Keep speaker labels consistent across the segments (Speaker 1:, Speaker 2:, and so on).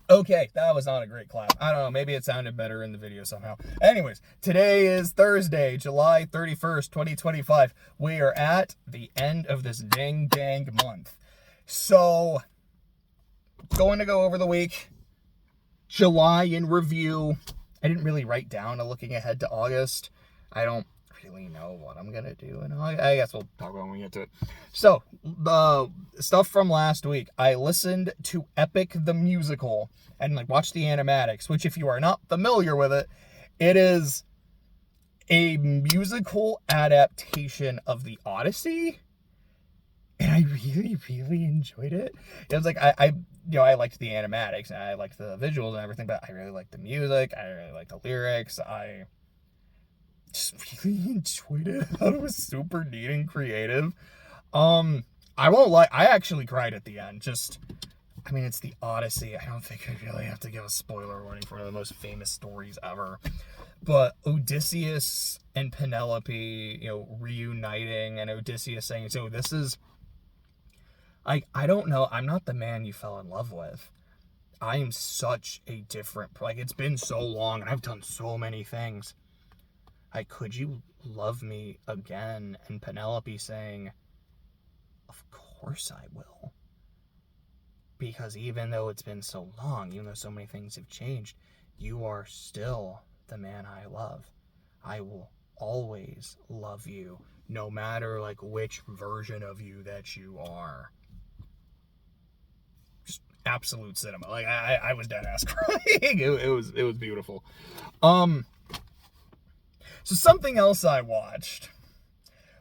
Speaker 1: Okay, that was not a great clap. I don't know, maybe it sounded better in the video somehow. Anyways, today is Thursday, July 31st, 2025. We are at the end of this dang month. So, going to go over the week. July in review. I didn't really write down a looking ahead to August. I don't really know what I'm going to do in August. I guess we'll talk about when we get to it. So, the stuff from last week. I listened to Epic the Musical and watched the animatics, which if you are not familiar with it, it is a musical adaptation of the Odyssey. And I really enjoyed it. It was I liked the animatics and I liked the visuals and everything, but I really liked the music. I really liked the lyrics. I just really enjoyed it. I thought it was super neat and creative. I won't lie, I actually cried at the end. It's the Odyssey. I don't think I really have to give a spoiler warning for one of the most famous stories ever. But Odysseus and Penelope, reuniting, and Odysseus saying, so this is... I don't know. I'm not the man you fell in love with. I am such a different... it's been so long, and I've done so many things. Could you love me again? And Penelope saying, of course I will. Because even though it's been so long, even though so many things have changed, you are still the man I love. I will always love you, no matter which version of you that you are. Absolute cinema. I was dead ass crying. It was beautiful. So something else I watched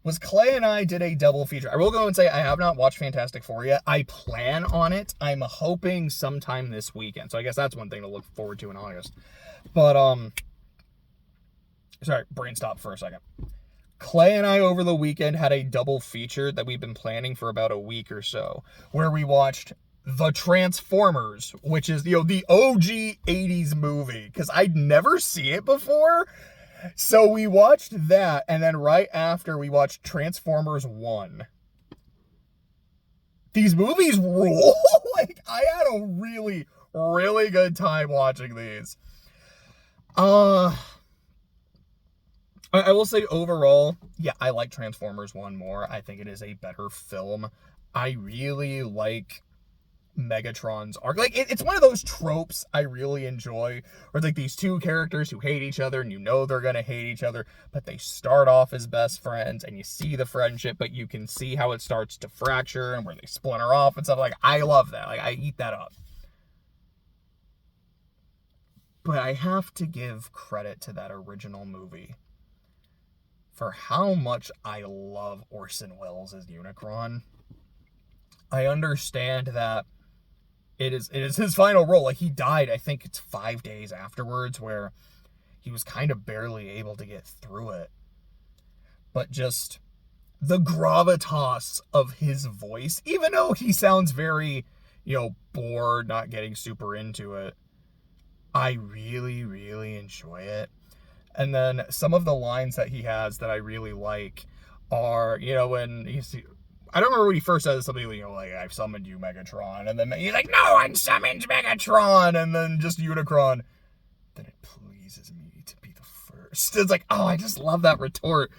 Speaker 1: was Clay and I did a double feature. I will go and say I have not watched Fantastic Four yet. I plan on it. I'm hoping sometime this weekend. So I guess that's one thing to look forward to in August. But sorry, brain stop for a second. Clay and I over the weekend had a double feature that we've been planning for about a week or so, where we watched The Transformers, which is, the OG 80s movie, because I'd never seen it before. So we watched that, and then right after we watched Transformers 1. These movies rule. I had a really, really good time watching these. I will say overall, yeah, I like Transformers 1 more. I think it is a better film. I really like Megatron's arc. It's one of those tropes I really enjoy, where these two characters who hate each other, and they're gonna hate each other, but they start off as best friends, and you see the friendship, but you can see how it starts to fracture, and where they splinter off and stuff. I love that. I eat that up. But I have to give credit to that original movie for how much I love Orson Welles as Unicron. I understand that it is his final role. He died, I think it's 5 days afterwards, where he was kind of barely able to get through it. But just the gravitas of his voice, even though he sounds very, bored, not getting super into it, I really, really enjoy it. And then some of the lines that he has that I really like are, when he's... I don't remember when he first says something I've summoned you, Megatron. And then he's like, no one summons Megatron. And then just Unicron, then it pleases me to be the first. It's I just love that retort.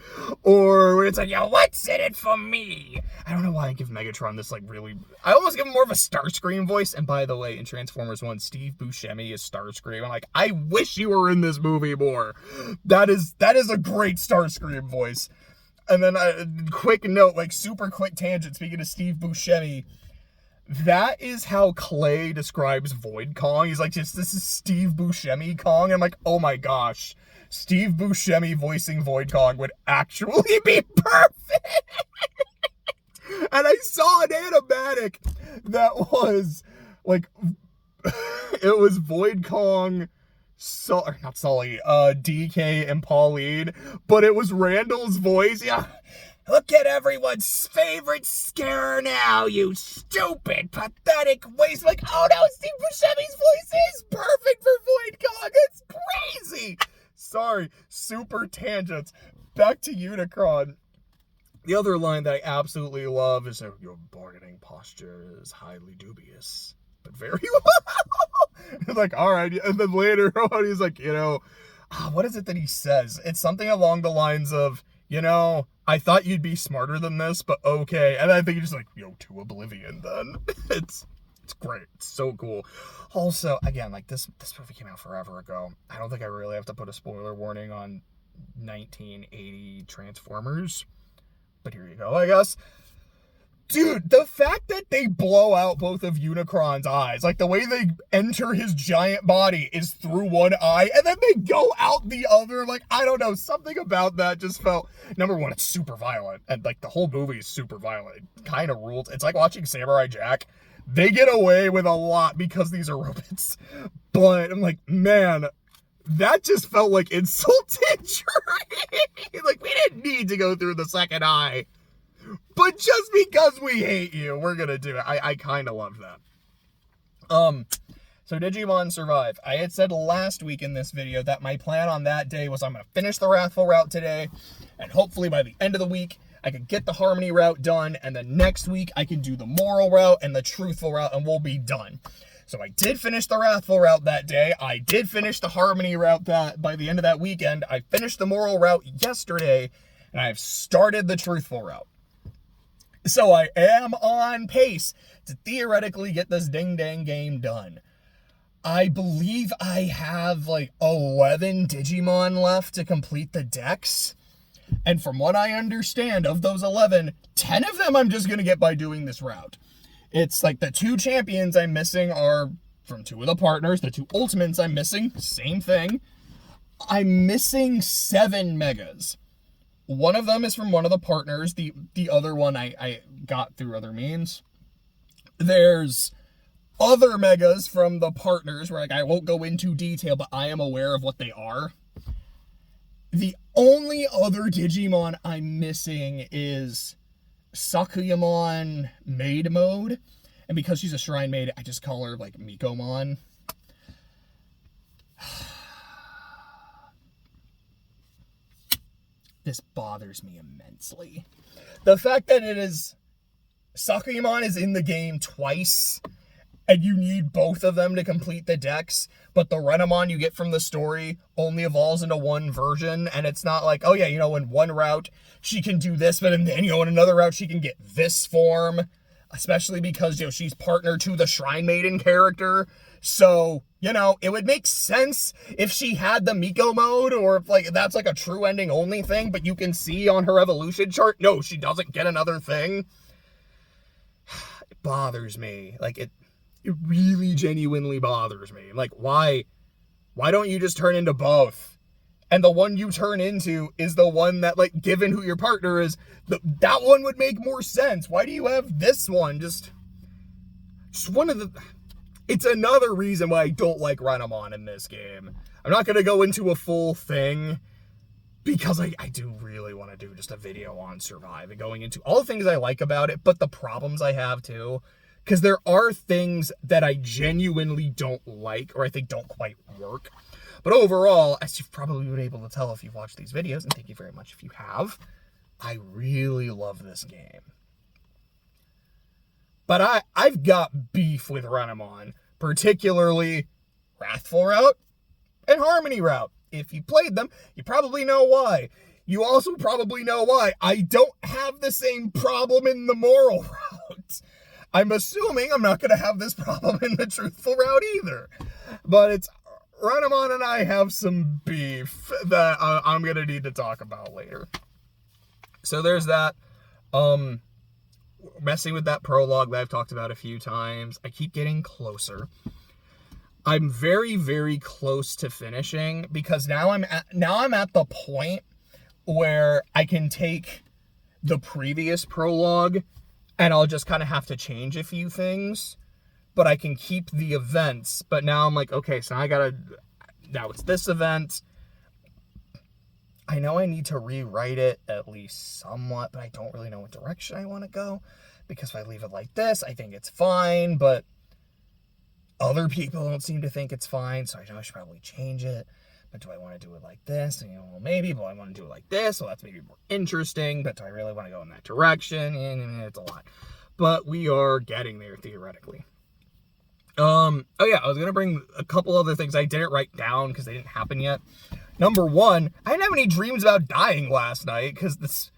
Speaker 1: Or when it's what's in it for me? I don't know why I give Megatron this really... I almost give him more of a Starscream voice. And by the way, in Transformers 1, Steve Buscemi is Starscream. I'm I wish you were in this movie more. That is a great Starscream voice. And then a quick note, super quick tangent, speaking of Steve Buscemi, that is how Clay describes Void Kong. He's this is Steve Buscemi Kong. And I'm oh my gosh, Steve Buscemi voicing Void Kong would actually be perfect. And I saw an animatic that was, it was Void Kong... not Sully, DK and Pauline, but it was Randall's voice. Yeah, look at everyone's favorite scare now, you stupid, pathetic waste. Oh no, Steve Buscemi's voice is perfect for Void Kong. It's crazy. Sorry, super tangents. Back to Unicron. The other line that I absolutely love is, your bargaining posture is highly dubious, but very well. like, all right. And then later on, he's like, what is it that he says? It's something along the lines of, I thought you'd be smarter than this, but okay. And I think he's just like, to oblivion then. It's great. It's so cool. Also, again, like this movie came out forever ago. I don't think I really have to put a spoiler warning on 1980 Transformers. But here you go, I guess. Dude, the fact that they blow out both of Unicron's eyes, like the way they enter his giant body is through one eye, and then they go out the other, like, I don't know, something about that just felt, number one, it's super violent, and like the whole movie is super violent. It kind of rules. It's like watching Samurai Jack. They get away with a lot because these are robots. But I'm like, man, that just felt like insult to injury. Like, we didn't need to go through the second eye. But just because we hate you, we're gonna do it. I kind of love that. So Digimon Survive. I had said last week in this video that my plan on that day was I'm gonna finish the Wrathful route today, and hopefully by the end of the week, I can get the Harmony route done, and then next week I can do the Moral route and the Truthful route, and we'll be done. So I did finish the Wrathful route that day. I did finish the Harmony route by the end of that weekend. I finished the Moral route yesterday, and I've started the Truthful route. So I am on pace to theoretically get this ding-dang game done. I believe I have like 11 Digimon left to complete the decks. And from what I understand, of those 11, 10 of them I'm just going to get by doing this route. It's like the 2 champions I'm missing are from 2 of the partners. The 2 ultimates I'm missing, same thing. I'm missing 7 megas. One of them is from one of the partners. The other one I got through other means. There's other megas from the partners where, like, I won't go into detail, but I am aware of what they are. The only other Digimon I'm missing is Sakuyamon Maid Mode. And because she's a Shrine Maid, I just call her, like, Mikomon. This bothers me immensely. The fact that Sakuyamon is in the game twice, and you need both of them to complete the decks, but the Renamon you get from the story only evolves into one version, and it's not like, oh yeah, in one route she can do this, but then, in another route she can get this form, especially because, she's partner to the Shrine Maiden character. So, it would make sense if she had the Miko mode, or if, like, that's like a true ending only thing, but you can see on her evolution chart, no, she doesn't get another thing. It bothers me. Like, it really genuinely bothers me. Like, why don't you just turn into both? And the one you turn into is the one that, like, given who your partner is, that one would make more sense. Why do you have this one? Just one of the... It's another reason why I don't like Renamon in this game. I'm not going to go into a full thing, because I do really want to do just a video on Survive and going into all the things I like about it, but the problems I have too. Because there are things that I genuinely don't like, or I think don't quite work. But overall, as you've probably been able to tell if you've watched these videos, and thank you very much if you have, I really love this game. But I've got beef with Renamon, particularly Wrathful route and Harmony route. If you played them, you probably know why. You also probably know why I don't have the same problem in the Moral route. I'm assuming I'm not going to have this problem in the Truthful route either. But it's Renamon and I have some beef that I'm going to need to talk about later. So there's that. Messing with that prologue that I've talked about a few times. I keep getting closer. I'm very, very close to finishing, because now I'm at the point where I can take the previous prologue and I'll just kind of have to change a few things, but I can keep the events. But now I'm like, okay, so now it's this event. I know I need to rewrite it at least somewhat, but I don't really know what direction I want to go, because if I leave it like this, I think it's fine, but other people don't seem to think it's fine, so I know I should probably change it. But do I want to do it like this? And, well, maybe, but I want to do it like this, so that's maybe more interesting, but do I really want to go in that direction? And it's a lot. But we are getting there, theoretically. Oh yeah, I was gonna bring a couple other things I didn't write down because they didn't happen yet. Number one, I didn't have any dreams about dying last night because this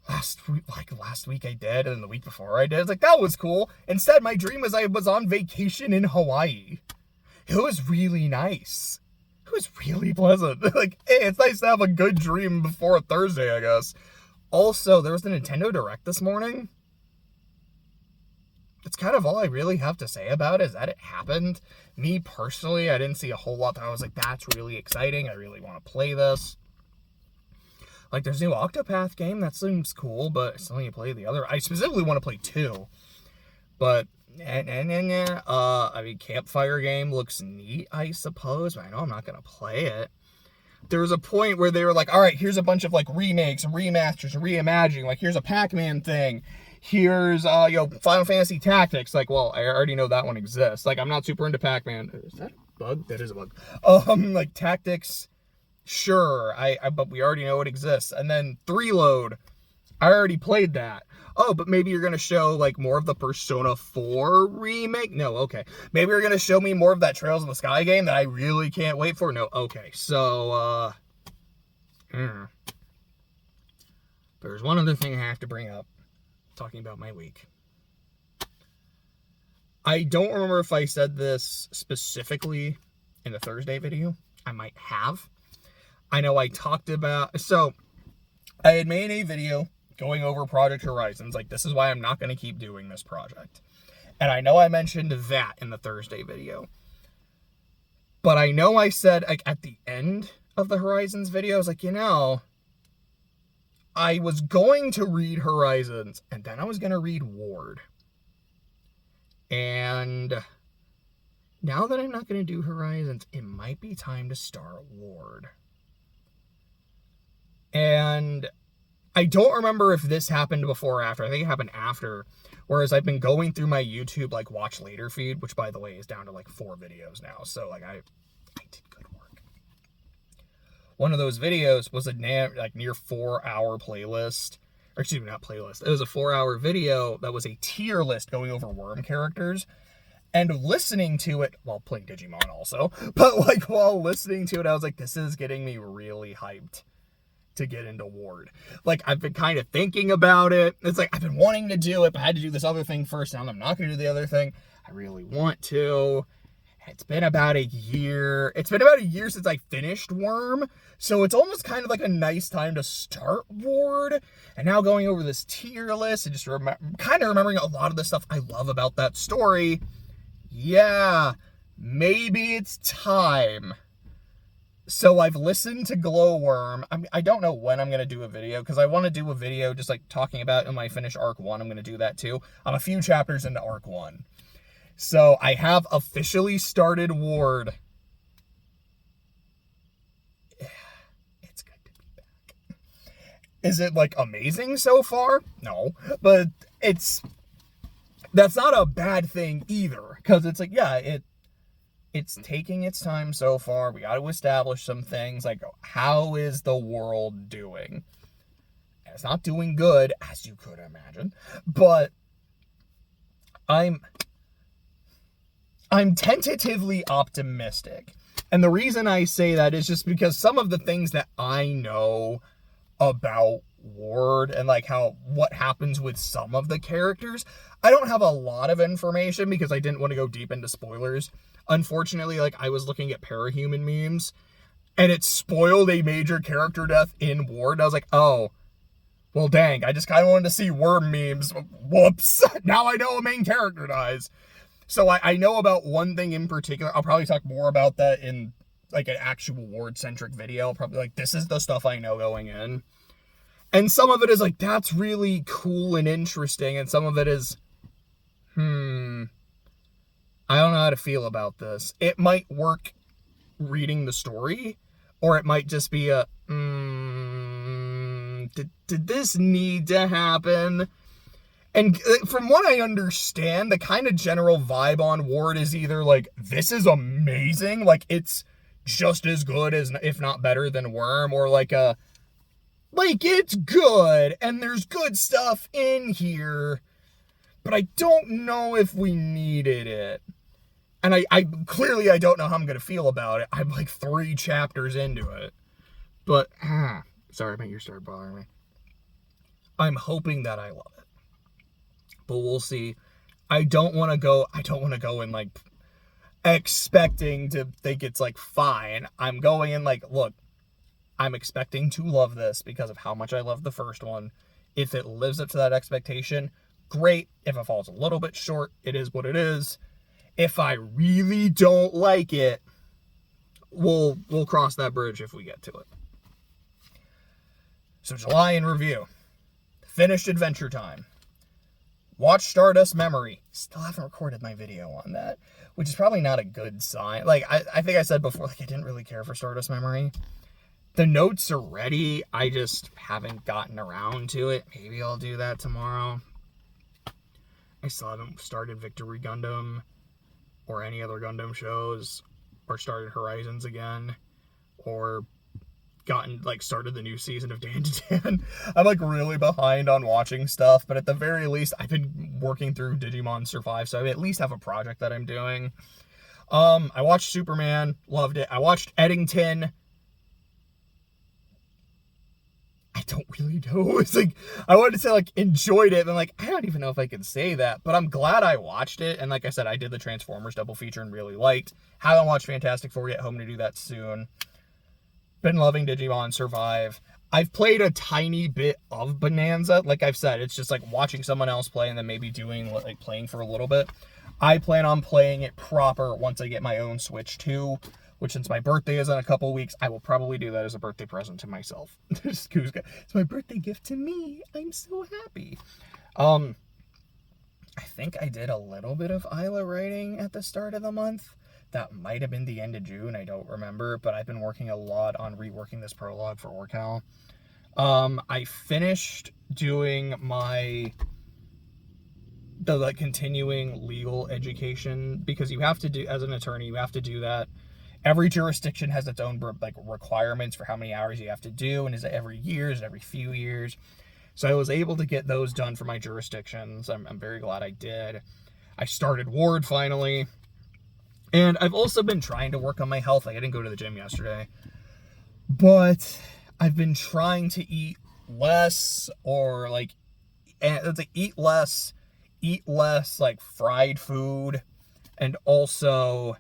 Speaker 1: last week I did, and then the week before I did. It's like, that was cool. Instead, my dream was I was on vacation in Hawaii. It was really nice. It was really pleasant. Like, hey, it's nice to have a good dream before a Thursday, I guess. Also, there was the Nintendo Direct this morning. That's kind of all I really have to say about it, is that it happened. Me, personally, I didn't see a whole lot that I was like, that's really exciting. I really want to play this. Like, there's a new Octopath game. That seems cool, but I still need to play the other. I specifically want to play 2. But, I mean, Campfire game looks neat, I suppose. But I know I'm not going to play it. There was a point where they were like, all right, here's a bunch of, like, remakes and remasters and reimagining. Like, here's a Pac-Man thing. Here's, Final Fantasy Tactics. Like, well, I already know that one exists. Like, I'm not super into Pac-Man. Is that a bug? That is a bug. Like, Tactics, sure. But we already know it exists. And then 3Load, I already played that. Oh, but maybe you're going to show, like, more of the Persona 4 remake? No, okay. Maybe you're going to show me more of that Trails in the Sky game that I really can't wait for? No, okay. So, There's one other thing I have to bring up. Talking about my week. I don't remember if I said this specifically in the Thursday video. I might have. I know I talked about... So, I had made a video going over Project Horizons. Like, this is why I'm not going to keep doing this project. And I know I mentioned that in the Thursday video. But I know I said, like, at the end of the Horizons video, I was like, I was going to read Horizons, and then I was going to read Ward. And now that I'm not going to do Horizons, it might be time to start Ward. And I don't remember if this happened before or after. I think it happened after. Whereas I've been going through my YouTube, like, watch later feed, which, by the way, is down to, like, 4 videos now. So, like, I did good work. One of those videos was a near 4-hour playlist. Or, excuse me, not playlist. It was a 4-hour video that was a tier list going over Worm characters. And listening to it, while playing Digimon also, but, like, while listening to it, I was like, this is getting me really hyped to get into Ward. Like, I've been kind of thinking about it. It's like, I've been wanting to do it, but I had to do this other thing first. Now I'm not going to do the other thing. I really want to. It's been about a year. It's been about a year since I finished Worm. So it's almost kind of like a nice time to start Ward. And now going over this tier list and just kind of remembering a lot of the stuff I love about that story. Yeah, maybe it's time. So I've listened to Glowworm. I don't know when I'm going to do a video, because I want to do a video just like talking about when I finish Arc 1. I'm going to do that too. I'm a few chapters into Arc 1. So I have officially started Ward. It's good to be back. Is it, like, amazing so far? No. But that's not a bad thing either. Because it's like, yeah, it's taking its time so far. We got to establish some things. Like, how is the world doing? And it's not doing good, as you could imagine. But I'm tentatively optimistic. And the reason I say that is just because some of the things that I know about Ward and, like, what happens with some of the characters, I don't have a lot of information because I didn't want to go deep into spoilers. Unfortunately, like, I was looking at parahuman memes and it spoiled a major character death in Ward. I was like, oh, well, dang, I just kind of wanted to see worm memes. Whoops. Now I know a main character dies. So I know about one thing in particular. I'll probably talk more about that in, like, an actual Ward-centric video. I'll probably, like, this is the stuff I know going in. And some of it is, like, that's really cool and interesting. And some of it is, I don't know how to feel about this. It might work reading the story, or it might just be a, did this need to happen? And from what I understand, the kind of general vibe on Ward is either, like, this is amazing, like, it's just as good as, if not better than Worm, or like it's good, and there's good stuff in here, but I don't know if we needed it. And I clearly I don't know how I'm going to feel about it. I'm like 3 chapters into it. But, sorry, my ears started bothering me. I'm hoping that I love it. But we'll see. I don't want to go in like expecting to think it's like fine. I'm going in like, look, I'm expecting to love this because of how much I love the first one. If it lives up to that expectation, great. If it falls a little bit short, it is what it is. If I really don't like it, we'll cross that bridge if we get to it. So July in review. Finished Adventure Time. Watched Stardust Memory. Still haven't recorded my video on that, which is probably not a good sign. Like, I think I said before, like, I didn't really care for Stardust Memory. The notes are ready. I just haven't gotten around to it. Maybe I'll do that tomorrow. I still haven't started Victory Gundam or any other Gundam shows, or started Horizons again, or started the new season of Dan to Dan. I'm like really behind on watching stuff, but at the very least, I've been working through Digimon Survive, so I at least have a project that I'm doing. I watched Superman, loved it. I watched Eddington. I don't really know. It's like, I wanted to say, like, enjoyed it, and like, I don't even know if I can say that, but I'm glad I watched it, and like I said, I did the Transformers double feature and really liked. Haven't watched Fantastic Four yet, hoping to do that soon. Been loving Digimon Survive. I've played a tiny bit of Bonanza. Like I've said, it's just like watching someone else play and then maybe playing for a little bit. I plan on playing it proper once I get my own Switch 2, which since my birthday is in a couple weeks, I will probably do that as a birthday present to myself. It's my birthday gift to me. I'm so happy. I think I did a little bit of Isla writing at the start of the month. That might have been the end of June, I don't remember, but I've been working a lot on reworking this prologue for Orcal. I finished doing the continuing legal education, because you have to do, as an attorney, you have to do that. Every jurisdiction has its own like requirements for how many hours you have to do, and is it every year, is it every few years? So I was able to get those done for my jurisdictions. I'm very glad I did. I started Ward finally. And I've also been trying to work on my health. Like, I didn't go to the gym yesterday. But I've been trying to eat less, or like, it's like eat less, like fried food, and also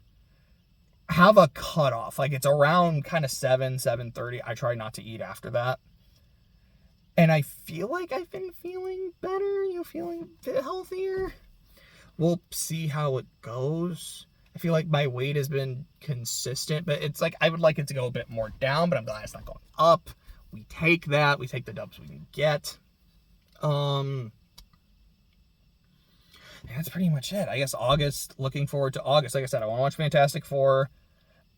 Speaker 1: have a cutoff. Like, it's around kind of 7:30. I try not to eat after that. And I feel like I've been feeling better, feeling a bit healthier. We'll see how it goes. I feel like my weight has been consistent, but it's like I would like it to go a bit more down, but I'm glad it's not going up. We take that. We take the dubs we can get. That's pretty much it. I guess August, looking forward to August. Like I said, I want to watch Fantastic Four.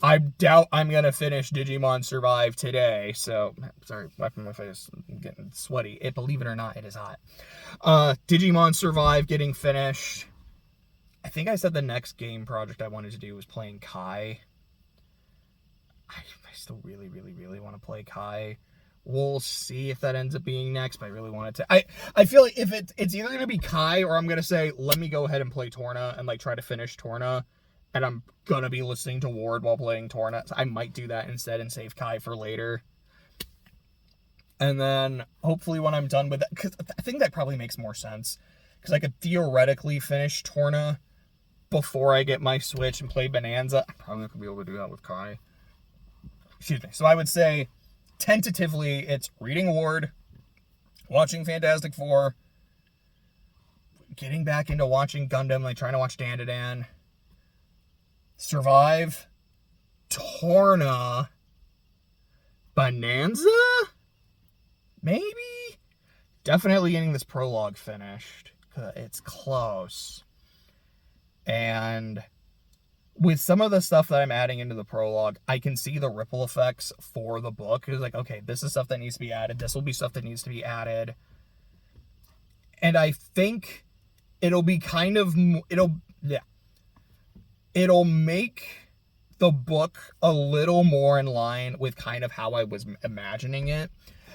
Speaker 1: I doubt I'm going to finish Digimon Survive today, so, sorry, wiping my face, I'm getting sweaty. Believe it or not, it is hot. Digimon Survive getting finished. I think I said the next game project I wanted to do was playing Kai. I still really, really, really want to play Kai. We'll see if that ends up being next, but I really wanted to. I feel like if it's either going to be Kai, or I'm going to say, let me go ahead and play Torna and like try to finish Torna, and I'm going to be listening to Ward while playing Torna. So I might do that instead and save Kai for later. And then hopefully when I'm done with that, because I think that probably makes more sense, because I could theoretically finish Torna before I get my Switch and play Bonanza. I probably not going to be able to do that with Kai. Excuse me. So I would say, tentatively, it's reading Ward, watching Fantastic Four, getting back into watching Gundam, like trying to watch Dan to Dan, Survive, Torna, Bonanza? Maybe? Definitely getting this prologue finished. It's close. And with some of the stuff that I'm adding into the prologue, I can see the ripple effects for the book. It's like, okay, this is stuff that needs to be added. This will be stuff that needs to be added. And I think it'll be kind of, it'll make the book a little more in line with kind of how I was imagining it.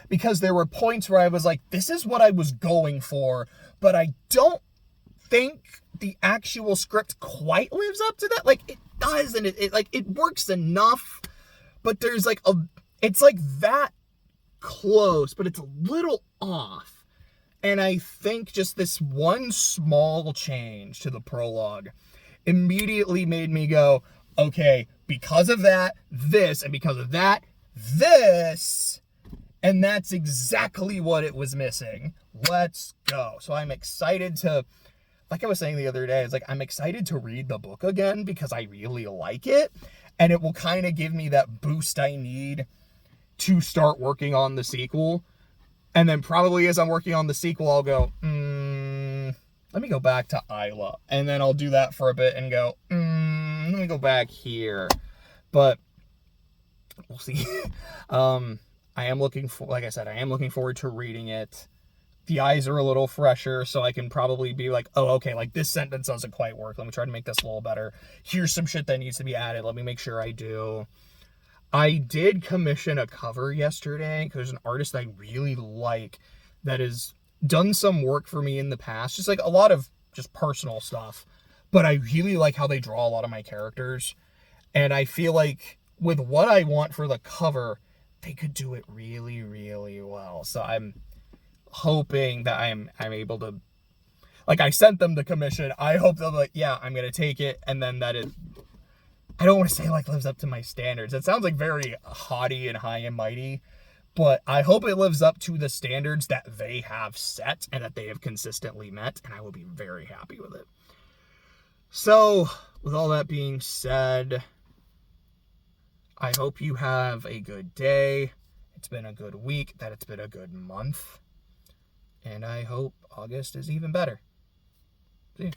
Speaker 1: Because there were points where I was like, this is what I was going for, but I don't think the actual script quite lives up to that. Like, it does, and it works enough, but there's like it's like that close, but it's a little off. And I think just this one small change to the prologue immediately made me go, okay, because of that, this, and because of that, this, and that's exactly what it was missing. Let's go. So I'm excited to, like I was saying the other day, it's like I'm excited to read the book again because I really like it, and it will kind of give me that boost I need to start working on the sequel. And then probably as I'm working on the sequel, I'll go, let me go back to Isla. And then I'll do that for a bit and go, let me go back here. But we'll see. I am looking for, like I said, I am looking forward to reading it. The eyes are a little fresher, so I can probably be like, oh, okay, like this sentence doesn't quite work. Let me try to make this a little better. Here's some shit that needs to be added. Let me make sure I do. I did commission a cover yesterday because there's an artist I really like that has done some work for me in the past. Just like a lot of just personal stuff. But I really like how they draw a lot of my characters. And I feel like with what I want for the cover, they could do it really, really well. So I'm hoping that I'm able to, like, I sent them the commission. I hope they'll be like, yeah, I'm going to take it. And then that is, I don't want to say like lives up to my standards. It sounds like very haughty and high and mighty, but I hope it lives up to the standards that they have set and that they have consistently met, and I will be very happy with it. So, with all that being said, I hope you have a good day. It's been a good week, that it's been a good month, and I hope August is even better. See you.